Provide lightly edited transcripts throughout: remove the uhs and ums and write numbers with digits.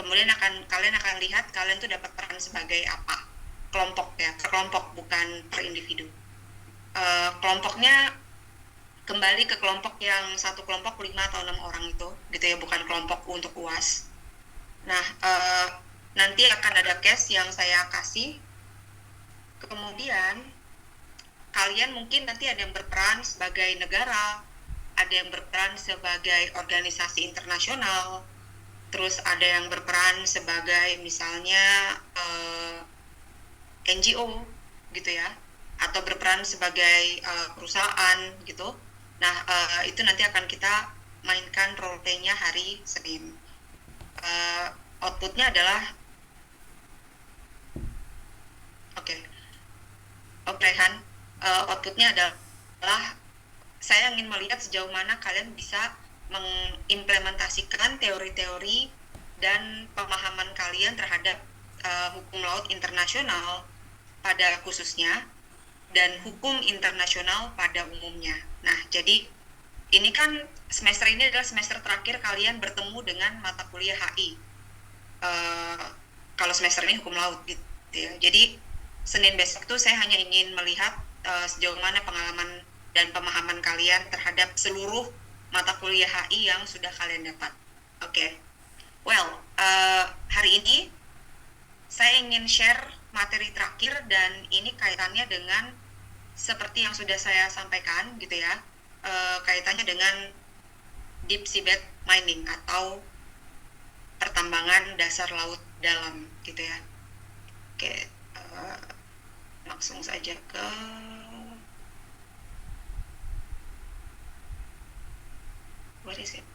kemudian kalian akan lihat kalian tuh dapat peran sebagai apa, kelompok ya, per kelompok bukan per individu. Kelompoknya kembali ke kelompok yang satu kelompok 5 atau 6 orang itu gitu ya, bukan kelompok untuk UAS. Nah, nanti akan ada case yang saya kasih, kemudian kalian mungkin nanti ada yang berperan sebagai negara, ada yang berperan sebagai organisasi internasional, terus ada yang berperan sebagai misalnya NGO gitu ya, atau berperan sebagai perusahaan gitu. Nah, itu nanti akan kita mainkan role play-nya hari Senin. Outputnya adalah Rehan, outputnya adalah saya ingin melihat sejauh mana kalian bisa mengimplementasikan teori-teori dan pemahaman kalian terhadap hukum laut internasional pada khususnya dan hukum internasional pada umumnya. Nah, jadi ini kan semester ini adalah semester terakhir kalian bertemu dengan mata kuliah HI. Kalau semester ini hukum laut gitu ya. Jadi Senin besok tuh saya hanya ingin melihat sejauh mana pengalaman dan pemahaman kalian terhadap seluruh mata kuliah HI yang sudah kalian dapat. Oke. Well, hari ini saya ingin share materi terakhir dan ini kaitannya dengan seperti yang sudah saya sampaikan gitu ya, kaitannya dengan deep seabed mining atau pertambangan dasar laut dalam gitu ya. Oke, langsung saja ke what is it?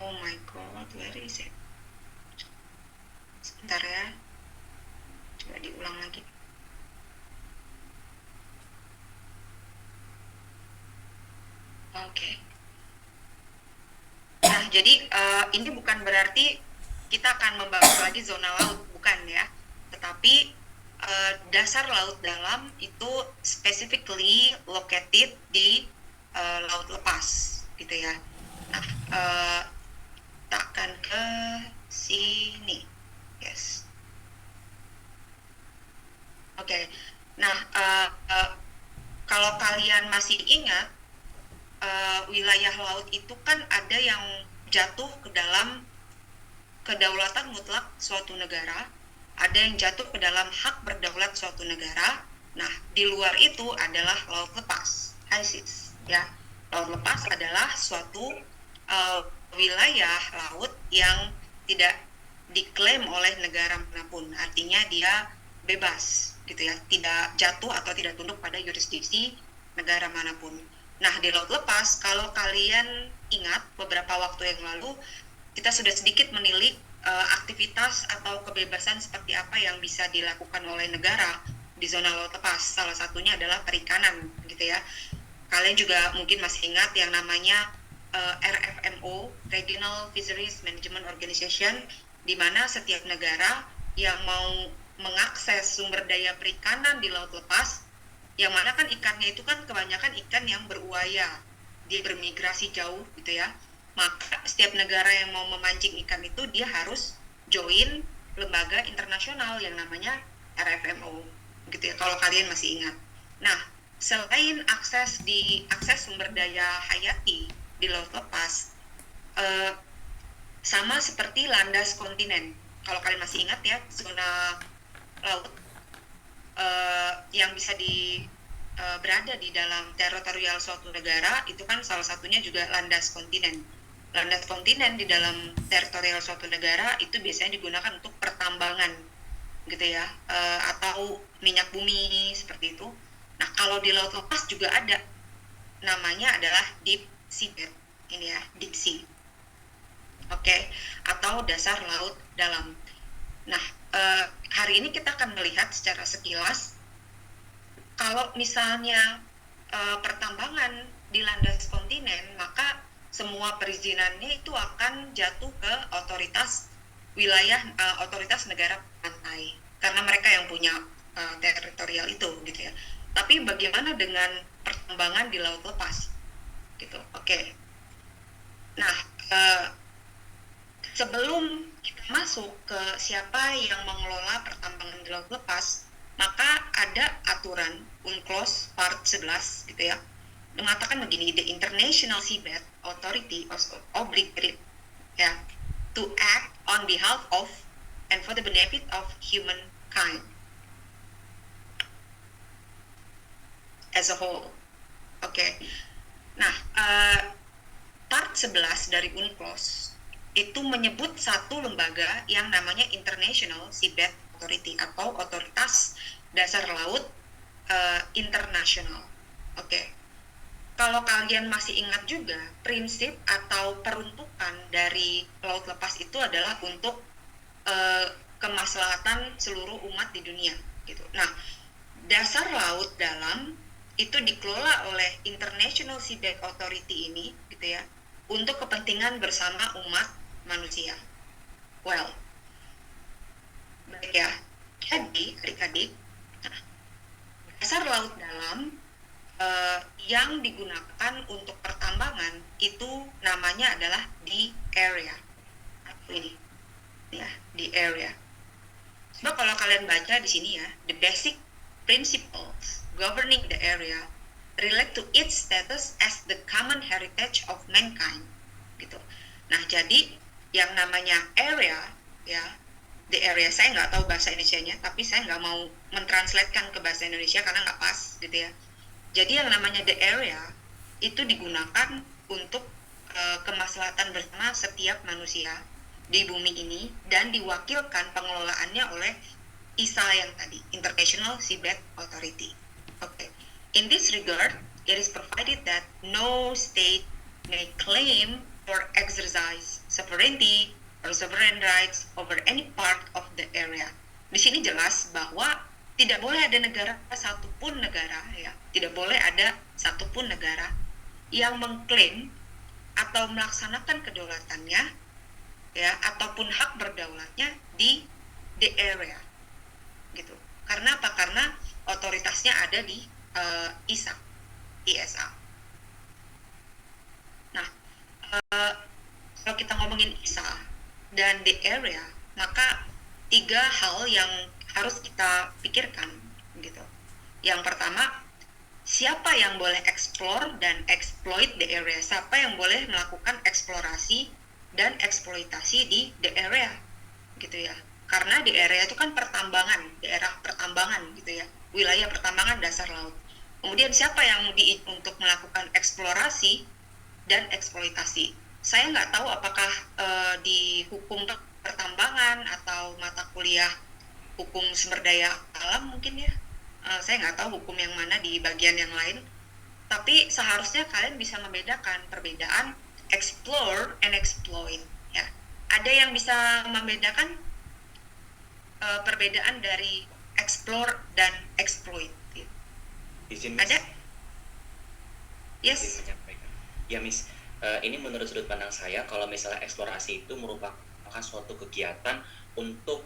Oh my god, where is it? Sebentar ya, coba diulang lagi. Oke. Nah, jadi ini bukan berarti kita akan membahas lagi zona laut, bukan ya. Tetapi dasar laut dalam itu specifically located di laut lepas, gitu ya. Nah, kita akan ke sini. Yes. Oke. Nah, kalau kalian masih ingat, wilayah laut itu kan ada yang jatuh ke dalam kedaulatan mutlak suatu negara, ada yang jatuh ke dalam hak berdaulat suatu negara. Nah, di luar itu adalah laut lepas, HISIS, ya. Laut lepas adalah suatu wilayah laut yang tidak diklaim oleh negara manapun, artinya dia bebas, gitu ya, tidak jatuh atau tidak tunduk pada yurisdiksi negara manapun. Nah, di laut lepas, kalau kalian ingat beberapa waktu yang lalu, kita sudah sedikit menilik aktivitas atau kebebasan seperti apa yang bisa dilakukan oleh negara di zona laut lepas. Salah satunya adalah perikanan, gitu ya. Kalian juga mungkin masih ingat yang namanya RFMO, Regional Fisheries Management Organization, di mana setiap negara yang mau mengakses sumber daya perikanan di laut lepas, yang mana kan ikannya itu kan kebanyakan ikan yang beruaya, dia bermigrasi jauh gitu ya, maka setiap negara yang mau memancing ikan itu dia harus join lembaga internasional yang namanya RFMO gitu ya, kalau kalian masih ingat. Nah, selain akses sumber daya hayati di laut lepas, sama seperti landas kontinen, kalau kalian masih ingat ya, zona laut yang bisa berada di dalam teritorial suatu negara itu kan salah satunya juga landas kontinen. Landas kontinen di dalam teritorial suatu negara itu biasanya digunakan untuk pertambangan gitu ya, atau minyak bumi seperti itu. Nah, kalau di laut lepas juga ada, namanya adalah deep seabed, ini ya, deep sea. Oke, atau dasar laut dalam. Nah, hari ini kita akan melihat secara sekilas kalau misalnya pertambangan di landas kontinen, maka semua perizinannya itu akan jatuh ke otoritas wilayah, otoritas negara pantai, karena mereka yang punya teritorial itu gitu ya. Tapi bagaimana dengan pertambangan di laut lepas gitu? Oke. Nah, sebelum kita masuk ke siapa yang mengelola pertambangan di laut lepas, maka ada aturan UNCLOS Part 11 gitu ya, mengatakan begini, the International Seabed Authority is obligated ya to act on behalf of and for the benefit of humankind as a whole. Oke. Nah, part 11 dari UNCLOS itu menyebut satu lembaga yang namanya International Seabed Authority atau Otoritas Dasar Laut Internasional. Oke. Kalau kalian masih ingat juga, prinsip atau peruntukan dari laut lepas itu adalah untuk kemaslahatan seluruh umat di dunia gitu. Nah, dasar laut dalam itu dikelola oleh International Seabed Authority ini gitu ya, untuk kepentingan bersama umat manusia. Well, baik ya. Jadi adik-adik, dasar laut dalam yang digunakan untuk pertambangan itu namanya adalah the area. Ini ya, the area. Coba kalau kalian baca di sini ya, the basic principles governing the area relate to its status as the common heritage of mankind gitu. Nah, jadi yang namanya area ya, the area, saya nggak tahu bahasa Indonesianya, tapi saya nggak mau mentranslatekan ke bahasa Indonesia karena nggak pas gitu ya. Jadi yang namanya the area itu digunakan untuk kemaslahatan bersama setiap manusia di bumi ini dan diwakilkan pengelolaannya oleh ISA yang tadi, International Seabed Authority. Okay. In this regard, it is provided that no state may claim or exercise sovereignty or sovereign rights over any part of the area. Di sini jelas bahwa tidak boleh ada satupun negara ya, tidak boleh ada satupun negara yang mengklaim atau melaksanakan kedaulatannya ya, ataupun hak berdaulatnya di the area gitu. Karena apa? Karena otoritasnya ada di ISA. Nah, kalau kita ngomongin ISA dan the area, maka 3 hal yang harus kita pikirkan gitu. Yang pertama, siapa yang boleh explore dan exploit the area? Siapa yang boleh melakukan eksplorasi dan eksploitasi di the area gitu ya? Karena di area itu kan pertambangan, daerah pertambangan gitu ya, wilayah pertambangan dasar laut. Kemudian siapa yang untuk melakukan eksplorasi dan eksploitasi? Saya nggak tahu apakah di hukum pertambangan atau mata kuliah hukum sumber daya alam mungkin ya, saya nggak tahu hukum yang mana di bagian yang lain. Tapi seharusnya kalian bisa membedakan perbedaan explore and exploit ya. Ada yang bisa membedakan perbedaan dari explore dan exploit. Izin, Ada? Miss? Yes. Ya, Miss. Ini menurut sudut pandang saya, kalau misalnya eksplorasi itu merupakan suatu kegiatan untuk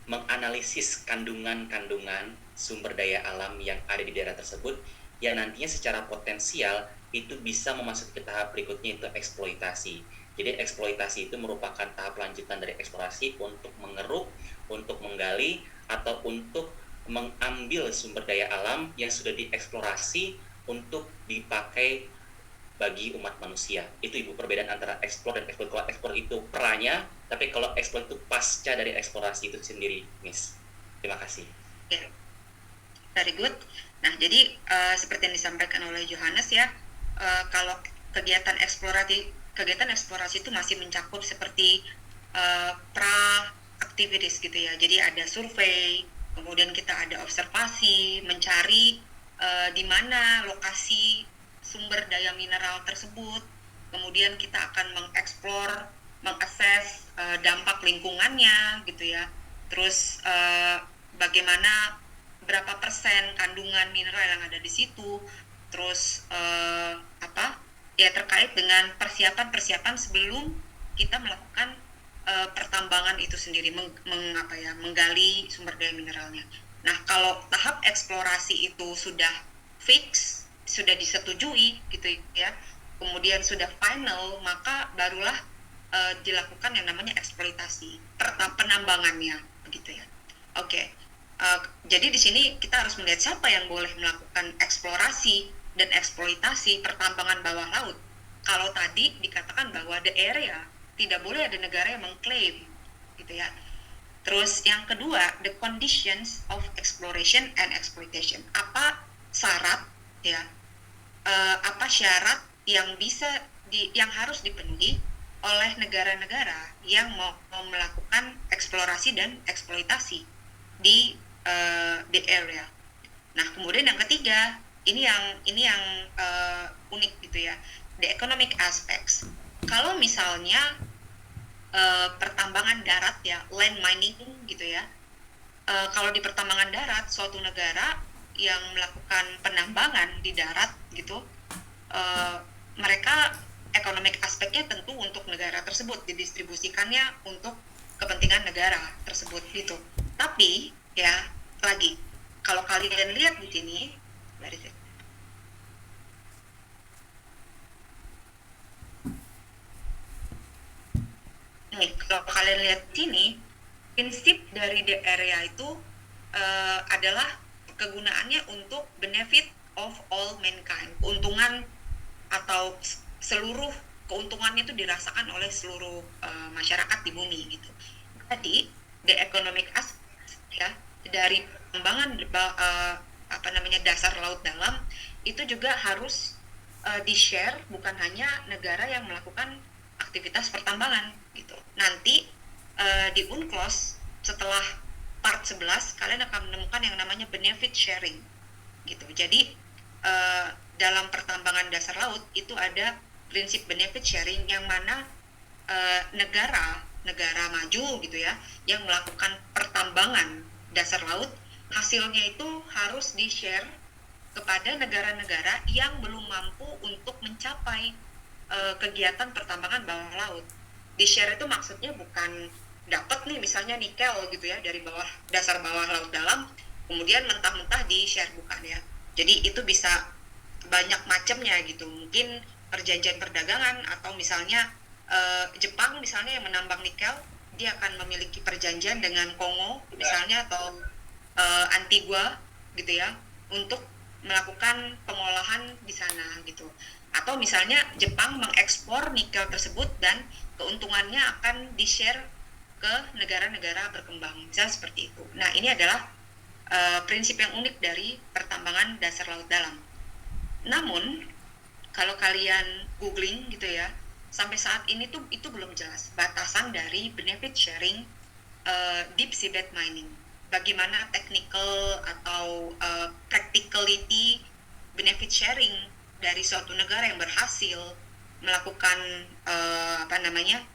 menganalisis kandungan-kandungan sumber daya alam yang ada di daerah tersebut, yang nantinya secara potensial itu bisa memasuki ke tahap berikutnya, itu eksploitasi. Jadi eksploitasi itu merupakan tahap lanjutan dari eksplorasi untuk mengeruk, untuk menggali, atau untuk mengambil sumber daya alam yang sudah dieksplorasi untuk dipakai bagi umat manusia. Itu Ibu perbedaan antara explore dan exploit. Kalau explore itu perannya, tapi kalau exploit itu pasca dari eksplorasi itu sendiri, Miss. Terima kasih. Yeah. Very good. Nah, jadi seperti yang disampaikan oleh Johannes ya, kalau kegiatan eksplorasi itu masih mencakup seperti pra-activities gitu ya. Jadi ada survei, kemudian kita ada observasi, mencari di mana lokasi sumber daya mineral tersebut, kemudian kita akan mengeksplor, mengakses dampak lingkungannya gitu ya, terus bagaimana berapa persen kandungan mineral yang ada di situ, terus ya terkait dengan persiapan sebelum kita melakukan pertambangan itu sendiri, menggali sumber daya mineralnya. Nah, kalau tahap eksplorasi itu sudah fix, sudah disetujui gitu ya, kemudian sudah final, maka barulah dilakukan yang namanya eksploitasi penambangannya, begitu ya. Oke. Jadi di sini kita harus melihat siapa yang boleh melakukan eksplorasi dan eksploitasi pertambangan bawah laut. Kalau tadi dikatakan bahwa the area, tidak boleh ada negara yang mengklaim, gitu ya. Terus yang kedua, the conditions of exploration and exploitation. Apa syarat ya? Apa syarat yang yang harus dipenuhi oleh negara-negara yang mau melakukan eksplorasi dan eksploitasi di area. Nah, kemudian yang ketiga, ini yang unik gitu ya, the economic aspects. Kalau misalnya pertambangan darat ya, land mining gitu ya, kalau di pertambangan darat suatu negara yang melakukan penambangan di darat gitu, mereka economic aspeknya tentu untuk negara tersebut, didistribusikannya untuk kepentingan negara tersebut gitu. Tapi ya lagi, kalau kalian lihat di sini, nih, kalau kalian lihat di sini, prinsip dari the area itu adalah kegunaannya untuk benefit of all mankind, keuntungan atau seluruh keuntungannya itu dirasakan oleh seluruh masyarakat di bumi gitu. Jadi the economic aspect ya dari pengembangan dasar laut dalam itu juga harus di-share, bukan hanya negara yang melakukan aktivitas pertambangan gitu. Nanti di UNCLOS setelah part 11 kalian akan menemukan yang namanya benefit sharing gitu. Jadi dalam pertambangan dasar laut itu ada prinsip benefit sharing yang mana negara maju gitu ya yang melakukan pertambangan dasar laut, hasilnya itu harus di-share kepada negara-negara yang belum mampu untuk mencapai kegiatan pertambangan bawah laut. Di-share itu maksudnya bukan dapat nih misalnya nikel gitu ya dari dasar bawah laut dalam, kemudian mentah-mentah di-share, bukan ya. Jadi itu bisa banyak macamnya gitu, mungkin perjanjian perdagangan atau misalnya Jepang misalnya yang menambang nikel, dia akan memiliki perjanjian dengan Kongo misalnya atau Antigua gitu ya untuk melakukan pengolahan di sana gitu. Atau misalnya Jepang mengekspor nikel tersebut dan keuntungannya akan di-share ke negara-negara berkembang, misalnya seperti itu. Nah, ini adalah prinsip yang unik dari pertambangan dasar laut dalam. Namun, kalau kalian googling gitu ya, sampai saat ini tuh itu belum jelas batasan dari benefit sharing deep seabed mining. Bagaimana technical atau practicality benefit sharing dari suatu negara yang berhasil melakukan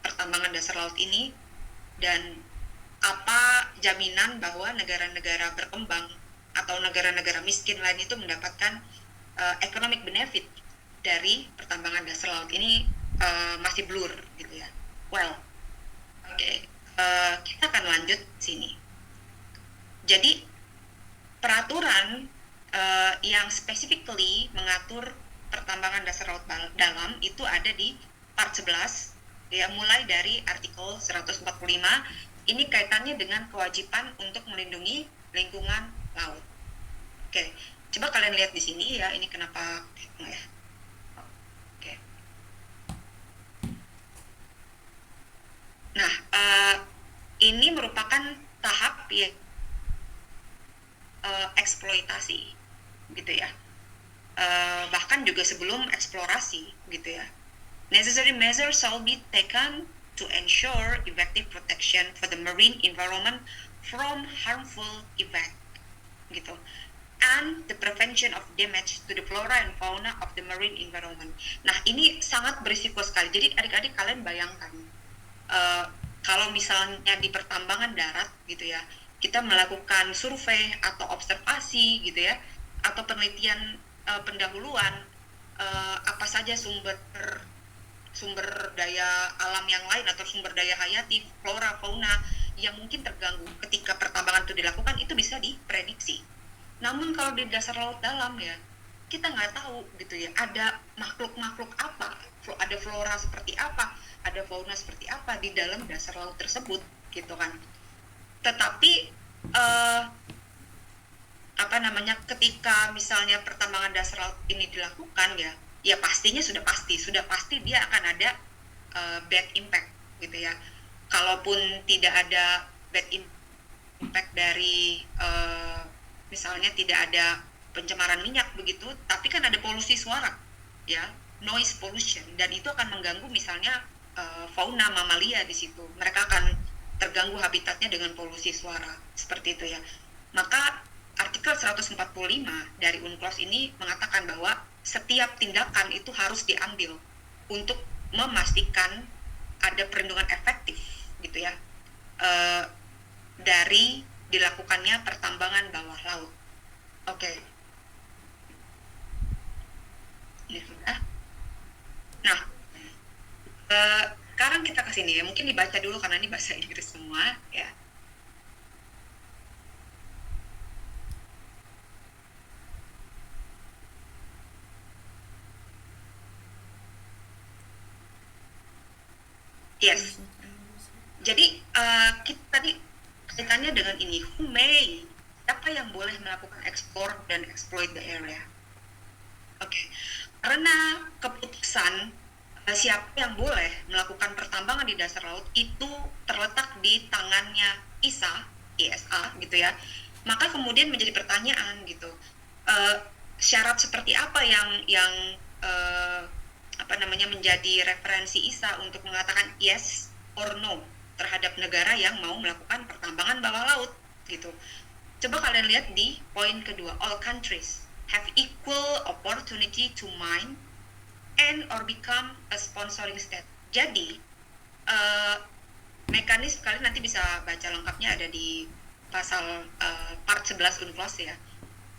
pertambangan dasar laut ini, dan apa jaminan bahwa negara-negara berkembang atau negara-negara miskin lain itu mendapatkan economic benefit dari pertambangan dasar laut ini masih blur gitu ya. Well, oke, kita akan lanjut sini. Jadi peraturan yang specifically mengatur pertambangan dasar laut dalam itu ada di part 11 ya, mulai dari artikel 145. Ini kaitannya dengan kewajiban untuk melindungi lingkungan laut. Oke, coba kalian lihat di sini ya, ini kenapa ya. Oke. Nah, ini merupakan tahap ya eksploitasi gitu ya. Bahkan juga sebelum eksplorasi gitu ya. Necessary measures shall be taken to ensure effective protection for the marine environment from harmful events gitu, and the prevention of damage to the flora and fauna of the marine environment. Nah, ini sangat berisiko sekali. Jadi adik-adik kalian bayangkan kalau misalnya di pertambangan darat gitu ya, kita melakukan survei atau observasi gitu ya, atau penelitian pendahuluan apa saja sumber daya alam yang lain atau sumber daya hayati, flora, fauna yang mungkin terganggu ketika pertambangan itu dilakukan, itu bisa diprediksi. Namun kalau di dasar laut dalam ya, kita nggak tahu gitu ya, ada makhluk-makhluk apa, ada flora seperti apa, ada fauna seperti apa di dalam dasar laut tersebut gitu kan. Tetapi ketika misalnya pertambangan dasar laut ini dilakukan ya pastinya sudah pasti dia akan ada bad impact gitu ya. Kalaupun tidak ada bad impact dari misalnya tidak ada pencemaran minyak begitu, tapi kan ada polusi suara ya, noise pollution, dan itu akan mengganggu misalnya fauna mamalia di situ. Mereka akan terganggu habitatnya dengan polusi suara seperti itu ya. Maka artikel 145 dari UNCLOS ini mengatakan bahwa setiap tindakan itu harus diambil untuk memastikan ada perlindungan efektif gitu ya, dari dilakukannya pertambangan bawah laut. Oke. Ini sudah. Nah, sekarang kita ke sini ya. Mungkin dibaca dulu karena ini bahasa Inggris semua ya. Yes. Jadi kita tadi kaitannya dengan ini, who may, siapa yang boleh melakukan ekspor dan exploit the area. Oke. Karena keputusan siapa yang boleh melakukan pertambangan di dasar laut itu terletak di tangannya ISA gitu ya. Maka kemudian menjadi pertanyaan gitu, syarat seperti apa yang menjadi referensi ISA untuk mengatakan yes or no terhadap negara yang mau melakukan pertambangan bawah laut gitu. Coba kalian lihat di poin kedua, all countries have equal opportunity to mine and or become a sponsoring state. Jadi mekanisme, kalian nanti bisa baca lengkapnya ada di pasal part 11 UNCLOS ya.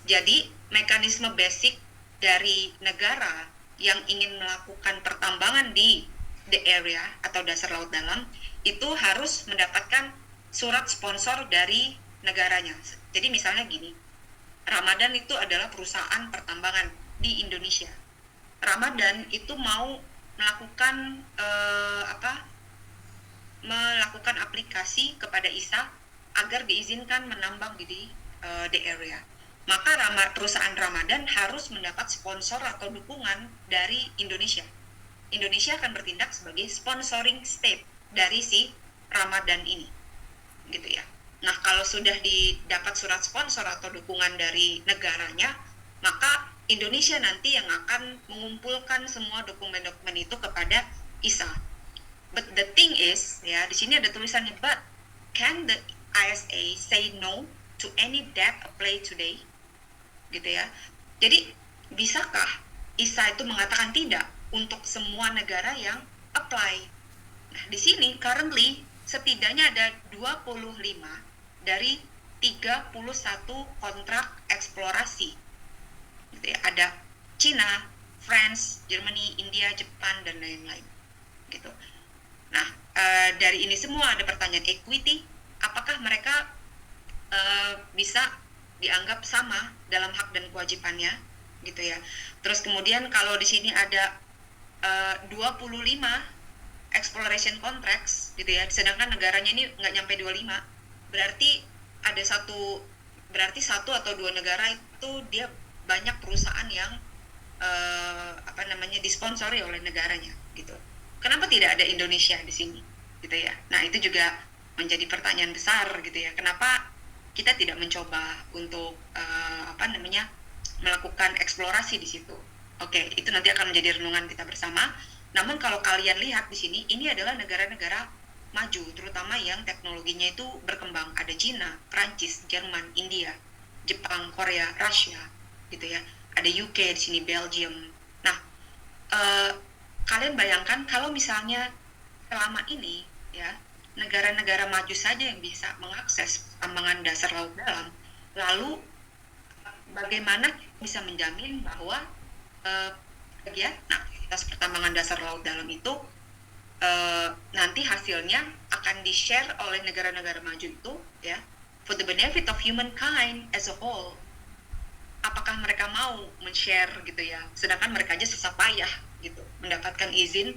Jadi mekanisme basic dari negara yang ingin melakukan pertambangan di the area atau dasar laut dalam itu harus mendapatkan surat sponsor dari negaranya. Jadi misalnya gini, Ramadan itu adalah perusahaan pertambangan di Indonesia. Ramadan itu mau melakukan melakukan aplikasi kepada ISA agar diizinkan menambang di the area. Maka perusahaan Ramadan harus mendapat sponsor atau dukungan dari Indonesia. Indonesia akan bertindak sebagai sponsoring state dari si Ramadan ini, gitu ya. Nah, kalau sudah didapat surat sponsor atau dukungan dari negaranya, maka Indonesia nanti yang akan mengumpulkan semua dokumen-dokumen itu kepada ISA. But the thing is, ya, di sini ada tulisannya, but can the ISA say no to any debt applied today? Gitu ya. Jadi, bisakah ISA itu mengatakan tidak untuk semua negara yang apply? Nah, di sini currently setidaknya ada 25 dari 31 kontrak eksplorasi. Gitu ya. Ada China, France, Germany, India, Jepang, dan lain-lain. Gitu. Nah, dari ini semua ada pertanyaan equity, apakah mereka bisa dianggap sama dalam hak dan kewajibannya, gitu ya. Terus kemudian kalau di sini ada 25 exploration contracts, gitu ya, sedangkan negaranya ini nggak nyampe 25, berarti ada satu atau dua negara itu dia banyak perusahaan yang disponsori oleh negaranya, gitu. Kenapa tidak ada Indonesia di sini, gitu ya? Nah, itu juga menjadi pertanyaan besar, gitu ya. Kenapa kita tidak mencoba untuk melakukan eksplorasi di situ? Oke, itu nanti akan menjadi renungan kita bersama. Namun kalau kalian lihat di sini, ini adalah negara-negara maju, terutama yang teknologinya itu berkembang. Ada Cina, Prancis, Jerman, India, Jepang, Korea, Rusia, gitu ya. Ada UK di sini, Belgium. Nah, kalian bayangkan kalau misalnya selama ini ya negara-negara maju saja yang bisa mengakses pertambangan dasar laut dalam, lalu bagaimana bisa menjamin bahwa aktivitas pertambangan dasar laut dalam itu nanti hasilnya akan di-share oleh negara-negara maju itu ya, for the benefit of humankind as a whole. apakah mereka mau men-share gitu ya, sedangkan mereka aja susah payah gitu mendapatkan izin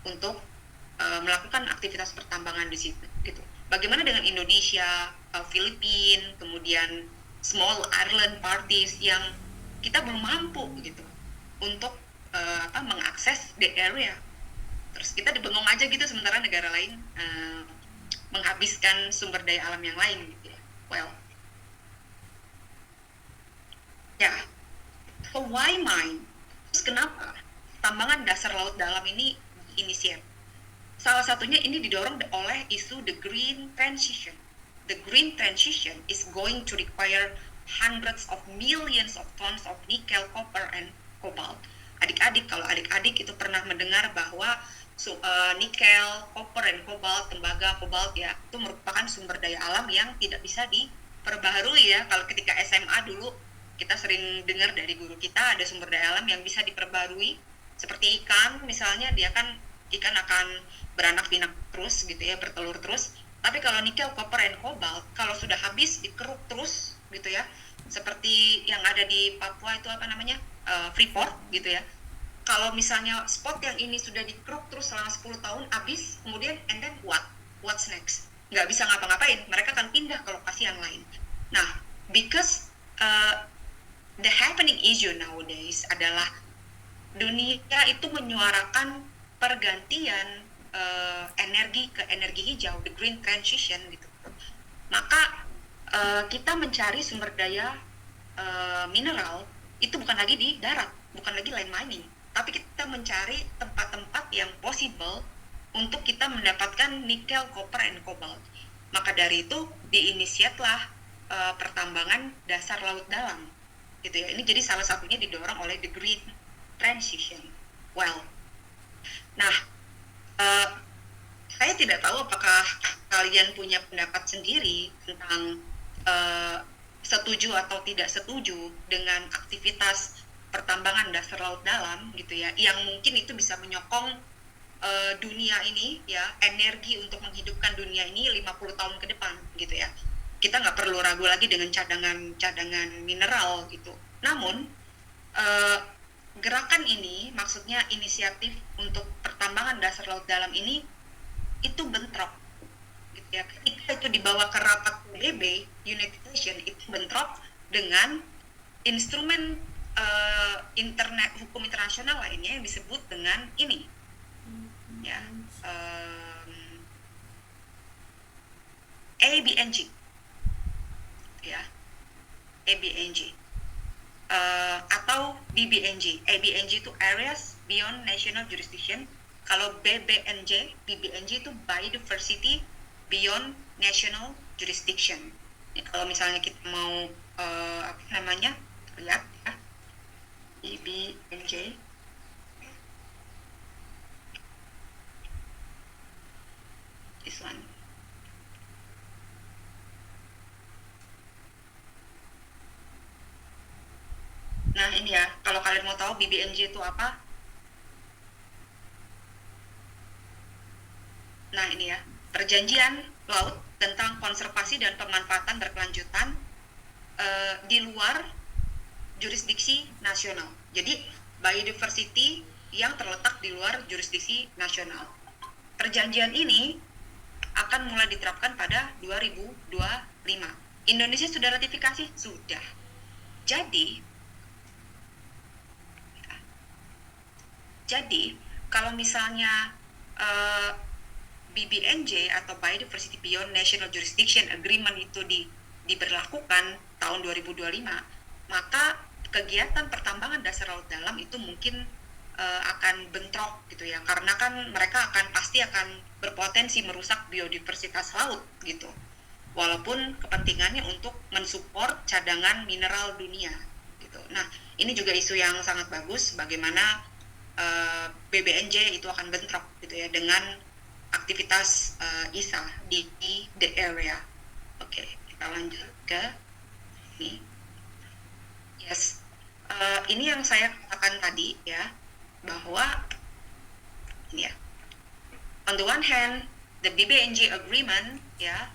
untuk melakukan aktivitas pertambangan di situ gitu. Bagaimana dengan Indonesia, Filipina, kemudian small island parties yang kita belum mampu gitu untuk mengakses the area. Terus kita dibengong aja gitu sementara negara lain menghabiskan sumber daya alam yang lain gitu ya. Well, ya, so why mine? Terus kenapa tambangan dasar laut dalam ini inisiat? Salah satunya ini didorong oleh isu the green transition. The green transition is going to require hundreds of millions of tons of nickel, copper, and cobalt. Adik-adik, kalau adik-adik itu pernah mendengar bahwa nikel, copper, and cobalt, tembaga, kobalt ya, itu merupakan sumber daya alam yang tidak bisa diperbaharui ya. Kalau ketika SMA dulu kita sering dengar dari guru kita ada sumber daya alam yang bisa diperbarui, seperti ikan misalnya, dia kan ikan akan beranak pinak terus gitu ya, bertelur terus. Tapi kalau nikel, copper, and cobalt kalau sudah habis dikeruk terus gitu ya, seperti yang ada di Papua itu apa namanya, Freeport gitu ya. Kalau misalnya spot yang ini sudah dikeruk terus selama 10 tahun habis, kemudian and then what's next? Nggak bisa ngapa-ngapain, mereka akan pindah ke lokasi yang lain. Nah, because the happening issue nowadays adalah dunia itu menyuarakan pergantian energi ke energi hijau, the green transition gitu. Maka kita mencari sumber daya mineral itu bukan lagi di darat, bukan lagi land mining, tapi kita mencari tempat-tempat yang possible untuk kita mendapatkan nikel, copper, and cobalt. Maka dari itu diinisiatlah pertambangan dasar laut dalam gitu ya. Ini jadi salah satunya didorong oleh the green transition. Well, nah, saya tidak tahu apakah kalian punya pendapat sendiri tentang setuju atau tidak setuju dengan aktivitas pertambangan dasar laut dalam gitu ya, yang mungkin itu bisa menyokong dunia ini ya, energi untuk menghidupkan dunia ini 50 tahun ke depan gitu ya. Kita nggak perlu ragu lagi dengan cadangan mineral gitu. Namun gerakan ini, maksudnya inisiatif untuk pertambangan dasar laut dalam ini itu bentrok gitu ya. Ketika itu dibawa ke rapat PBB, United Nations, itu bentrok dengan instrumen internet hukum internasional lainnya yang disebut dengan ini ya, ABNG ya, ABNG atau BBNG. ABNG itu Areas Beyond National Jurisdiction. Kalau BBNJ itu Biodiversity Beyond National Jurisdiction. Ya, kalau misalnya kita mau lihat ya, BBNJ. This one. Nah ini ya, kalau kalian mau tahu BBNJ itu apa? Nah ini ya, perjanjian laut tentang konservasi dan pemanfaatan berkelanjutan di luar jurisdiksi nasional. Jadi biodiversity yang terletak di luar jurisdiksi nasional. Perjanjian ini akan mulai diterapkan pada 2025. Indonesia sudah ratifikasi? Sudah. Jadi kalau misalnya BBNJ atau Biodiversity Beyond National Jurisdiction Agreement itu diberlakukan tahun 2025, maka kegiatan pertambangan dasar laut dalam itu mungkin akan bentrok gitu ya, karena kan mereka pasti akan berpotensi merusak biodiversitas laut gitu, walaupun kepentingannya untuk mensupport cadangan mineral dunia gitu. Nah ini juga isu yang sangat bagus, bagaimana BBNJ itu akan bentrok gitu ya dengan aktivitas ISA di the area. Oke, kita lanjut ke ini. Yes, ini yang saya katakan tadi ya, bahwa ini ya, on the one hand the BBNJ agreement ya,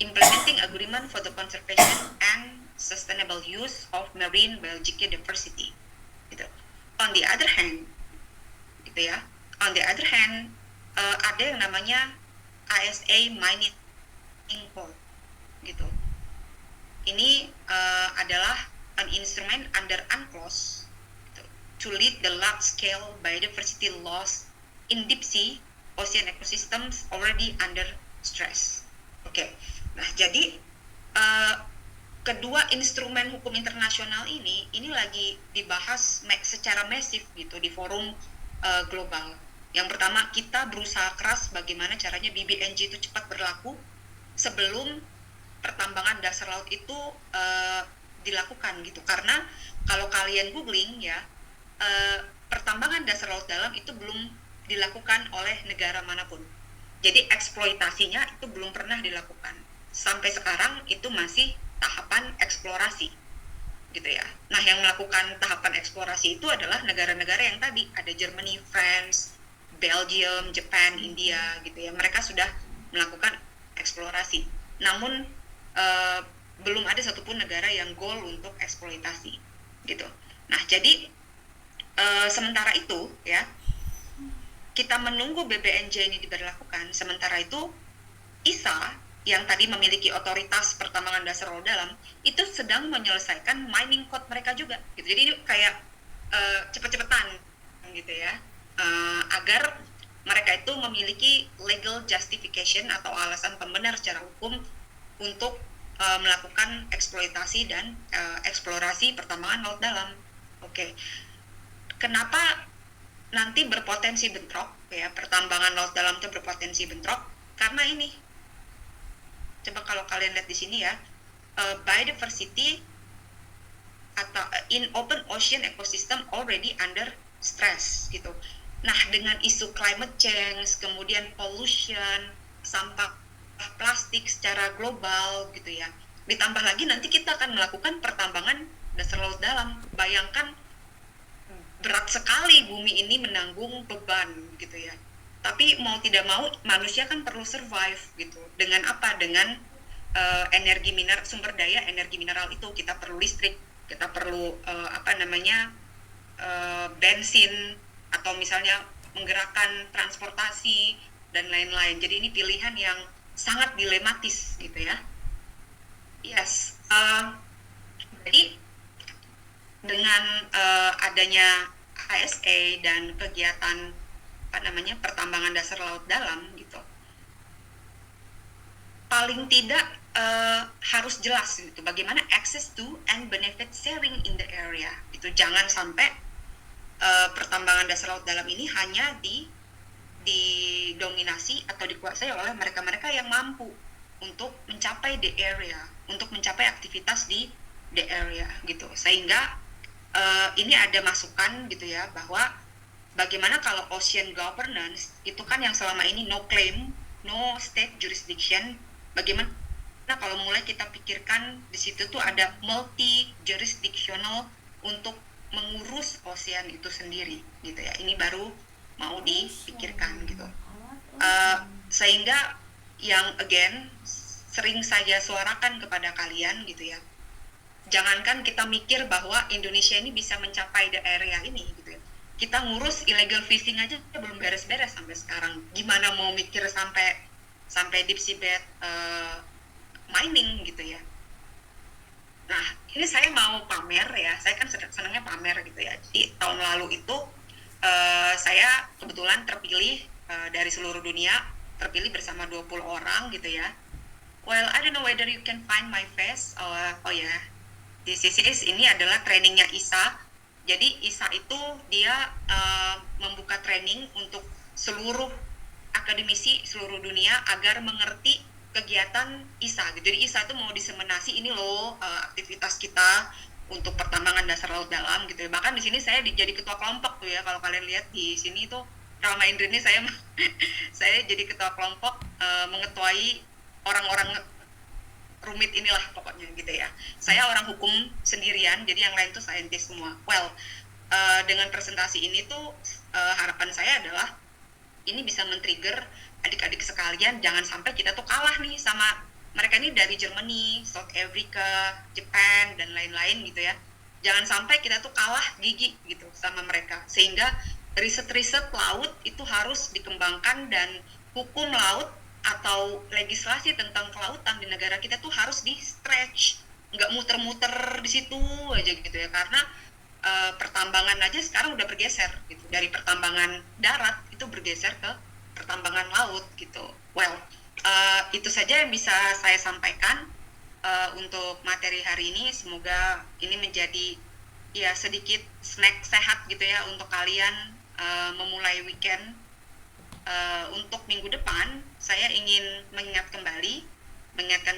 implementing agreement for the conservation and sustainable use of marine biological diversity. Gitu. On the other hand, gitu ya. On the other hand, ada yang namanya ISA Mining Code, gitu. Ini adalah an instrument under UNCLOS gitu, to lead the large-scale biodiversity loss in deep sea ocean ecosystems already under stress. Oke, nah jadi kedua instrumen hukum internasional ini lagi dibahas secara masif gitu di forum global. Yang pertama, kita berusaha keras bagaimana caranya BBNJ itu cepat berlaku sebelum pertambangan dasar laut itu dilakukan gitu. Karena kalau kalian googling ya, pertambangan dasar laut dalam itu belum dilakukan oleh negara manapun. Jadi eksploitasinya itu belum pernah dilakukan. Sampai sekarang itu masih tahapan eksplorasi gitu ya. Nah, yang melakukan tahapan eksplorasi itu adalah negara-negara yang tadi ada Germany, France, Belgium, Japan, India gitu ya. Mereka sudah melakukan eksplorasi. Namun belum ada satupun negara yang goal untuk eksploitasi gitu. Nah, jadi sementara itu ya, kita menunggu BBNJ ini diberlakukan. Sementara itu ISA yang tadi memiliki otoritas pertambangan dasar laut dalam itu sedang menyelesaikan mining code mereka juga gitu. Jadi ini kayak cepet-cepetan gitu ya, agar mereka itu memiliki legal justification atau alasan pembenar secara hukum untuk melakukan eksploitasi dan eksplorasi pertambangan laut dalam. Oke. Kenapa nanti berpotensi bentrok ya, pertambangan laut dalam itu berpotensi bentrok? Karena ini, coba kalau kalian lihat di sini ya, biodiversity atau in open ocean ecosystem already under stress gitu. Nah, dengan isu climate change, kemudian pollution, sampah plastik secara global gitu ya, ditambah lagi nanti kita akan melakukan pertambangan dasar laut dalam. Bayangkan berat sekali bumi ini menanggung beban gitu ya. Tapi mau tidak mau manusia kan perlu survive gitu. Dengan apa? Dengan energi mineral, sumber daya energi mineral itu. Kita perlu listrik, kita perlu bensin, atau misalnya menggerakkan transportasi dan lain-lain. Jadi ini pilihan yang sangat dilematis gitu ya. Yes. Jadi dengan adanya ISA dan kegiatan pertambangan dasar laut dalam gitu, paling tidak harus jelas gitu bagaimana access to and benefit sharing in the area itu. Jangan sampai pertambangan dasar laut dalam ini hanya didominasi atau dikuasai oleh mereka-mereka yang mampu untuk mencapai the area, untuk mencapai aktivitas di the area gitu. Sehingga ini ada masukan gitu ya, bahwa bagaimana kalau ocean governance itu kan yang selama ini no claim, no state jurisdiction, bagaimana kalau mulai kita pikirkan di situ tuh ada multi jurisdictional untuk mengurus ocean itu sendiri gitu ya. Ini baru mau dipikirkan gitu. Sehingga yang again sering saya suarakan kepada kalian gitu ya, jangankan kita mikir bahwa Indonesia ini bisa mencapai the area ini gitu ya, kita ngurus illegal fishing aja belum beres-beres sampai sekarang, gimana mau mikir sampai deep sea bed mining gitu ya. Nah, ini saya mau pamer ya, saya kan senangnya pamer gitu ya. Jadi tahun lalu itu saya kebetulan terpilih dari seluruh dunia, terpilih bersama 20 orang gitu ya. Well, I don't know whether you can find my face. Oh ya, this is ini adalah trainingnya ISA. Jadi ISA itu dia membuka training untuk seluruh akademisi seluruh dunia agar mengerti kegiatan ISA. Jadi ISA itu mau diseminasi ini loh aktivitas kita untuk pertambangan dasar laut dalam gitu ya. Bahkan di sini saya jadi ketua kelompok tuh ya. Kalau kalian lihat di sini tuh Rama Indri ini saya jadi ketua kelompok mengetuai orang-orang rumit inilah pokoknya gitu ya. Saya orang hukum sendirian, jadi yang lain tuh saintis semua. Well, dengan presentasi ini tuh harapan saya adalah ini bisa men-trigger adik-adik sekalian, jangan sampai kita tuh kalah nih sama mereka ini dari Germany, South Africa, Japan, dan lain-lain gitu ya. Jangan sampai kita tuh kalah gigi gitu sama mereka, sehingga riset-riset laut itu harus dikembangkan, dan hukum laut atau legislasi tentang kelautan di negara kita tuh harus di stretch, nggak muter-muter di situ aja gitu ya, karena pertambangan aja sekarang udah bergeser gitu, dari pertambangan darat itu bergeser ke pertambangan laut gitu. Well, itu saja yang bisa saya sampaikan untuk materi hari ini. Semoga ini menjadi ya sedikit snack sehat gitu ya untuk kalian memulai weekend. Untuk minggu depan saya ingin mengingatkan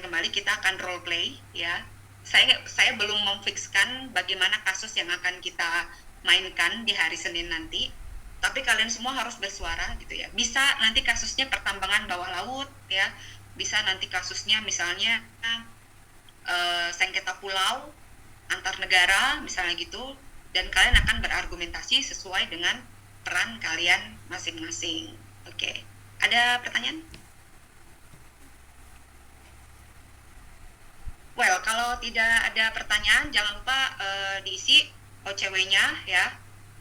kembali kita akan role play ya. Saya belum memfikskan bagaimana kasus yang akan kita mainkan di hari Senin nanti, tapi kalian semua harus bersuara gitu ya. Bisa nanti kasusnya pertambangan bawah laut ya, bisa nanti kasusnya misalnya sengketa pulau antar negara misalnya gitu, dan kalian akan berargumentasi sesuai dengan peran kalian masing-masing. Oke. Ada pertanyaan? Well, kalau tidak ada pertanyaan, jangan lupa diisi OCW-nya ya.